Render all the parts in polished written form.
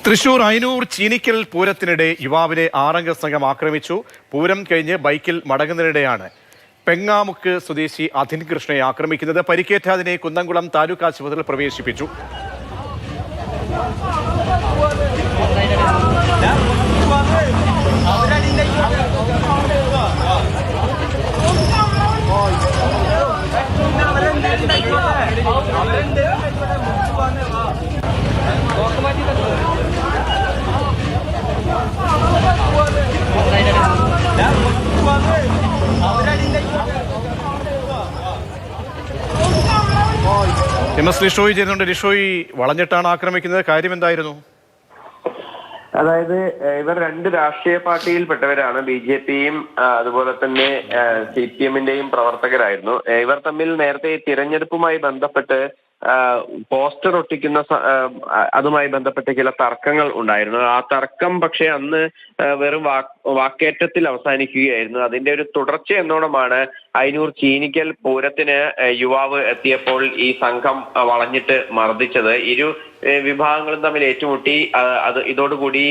തൃശൂർ അയനൂർ ചീനിക്കൽ പൂരത്തിനിടെ യുവാവിനെ 6 അംഗ സംഘം ആക്രമിച്ചു. പൂരം കഴിഞ്ഞ് ബൈക്കിൽ മടങ്ങുന്നതിനിടെയാണ് പെങ്ങാമുക്ക് സ്വദേശി അധിൻ കൃഷ്ണയെ ആക്രമിക്കുന്നത്. പരിക്കേറ്റ അതിനെ കുന്നംകുളം താലൂക്ക് ആശുപത്രിയിൽ പ്രവേശിപ്പിച്ചു. എം.എസ്. ലിഷോയ് ചെയ്യുന്നുണ്ട്. ലിഷോയ്, വളഞ്ഞിട്ടാണ് ആക്രമിക്കുന്നത്, കാര്യം എന്തായിരുന്നു? അതായത് ഇവർ രണ്ട് രാഷ്ട്രീയ പാർട്ടിയിൽപ്പെട്ടവരാണ്. ബി.ജെ.പിയും അതുപോലെ തന്നെ CPM-ന്റെയും പ്രവർത്തകരായിരുന്നു. ഇവർ തമ്മിൽ നേരത്തെ തിരഞ്ഞെടുപ്പുമായി ബന്ധപ്പെട്ട് പോസ്റ്റർ ഒട്ടിക്കുന്ന അതുമായി ബന്ധപ്പെട്ട് ചില തർക്കങ്ങൾ ഉണ്ടായിരുന്നു. ആ തർക്കം പക്ഷെ അന്ന് വെറും വാക്കേറ്റത്തിൽ അവസാനിക്കുകയായിരുന്നു. അതിന്റെ ഒരു തുടർച്ച എന്നോണമാണ് അയനൂർ ചീനിക്കൽ പൂരത്തിന് യുവാവ് എത്തിയപ്പോൾ ഈ സംഘം വളഞ്ഞിട്ട് മർദ്ദിച്ചത്. ഇരു വിഭാഗങ്ങളും തമ്മിൽ ഏറ്റുമുട്ടി. ഇതോടുകൂടി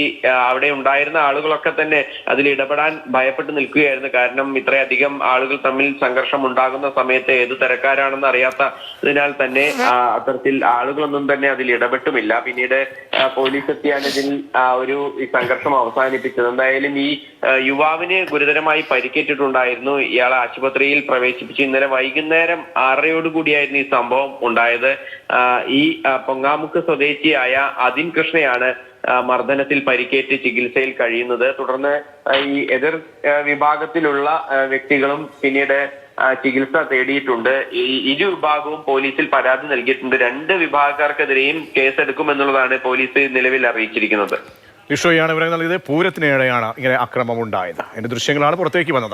അവിടെ ഉണ്ടായിരുന്ന ആളുകളൊക്കെ തന്നെ അതിൽ ഇടപെടാൻ ഭയപ്പെട്ട് നിൽക്കുകയായിരുന്നു. കാരണം ഇത്രയധികം ആളുകൾ തമ്മിൽ സംഘർഷം ഉണ്ടാകുന്ന സമയത്ത് ഏത് തരക്കാരാണെന്ന് അറിയാത്തതിനാൽ തന്നെ അത്തരത്തിൽ ആളുകളൊന്നും തന്നെ അതിൽ ഇടപെട്ടുമില്ല. പിന്നീട് പോലീസ് എത്തിയാണ് ഇതിൽ ഈ സംഘർഷം അവസാനിപ്പിച്ചത്. എന്തായാലും ഈ യുവാവിന് ഗുരുതരമായി പരിക്കേറ്റിട്ടുണ്ടായിരുന്നു. ഇയാളെ ആശുപത്രിയിൽ പ്രവേശിപ്പിച്ചു. ഇന്നലെ വൈകുന്നേരം 6:30 ഈ സംഭവം ഉണ്ടായത്. ഈ പൊങ്ങാമുക്ക് സ്വദേശിയായ അധിൻ കൃഷ്ണയാണ് മർദ്ദനത്തിൽ പരിക്കേറ്റ് ചികിത്സയിൽ കഴിയുന്നത്. തുടർന്ന് ഈ എതിർ വിഭാഗത്തിലുള്ള വ്യക്തികളും പിന്നീട് ചികിത്സ തേടിയിട്ടുണ്ട്. ഈ ഇരു വിഭാഗവും പോലീസിൽ പരാതി നൽകിയിട്ടുണ്ട്. രണ്ട് വിഭാഗക്കാർക്കെതിരെയും കേസെടുക്കുമെന്നുള്ളതാണ് പോലീസ് നിലവിൽ അറിയിച്ചിരിക്കുന്നത്. ലിഷോയാണ് വിവരങ്ങൾ നൽകിയത്. പൂരത്തിനിടെയാണ് ഇങ്ങനെ അക്രമം ഉണ്ടായത്. അതിന്റെ ദൃശ്യങ്ങളാണ് പുറത്തേക്ക് വന്നത്.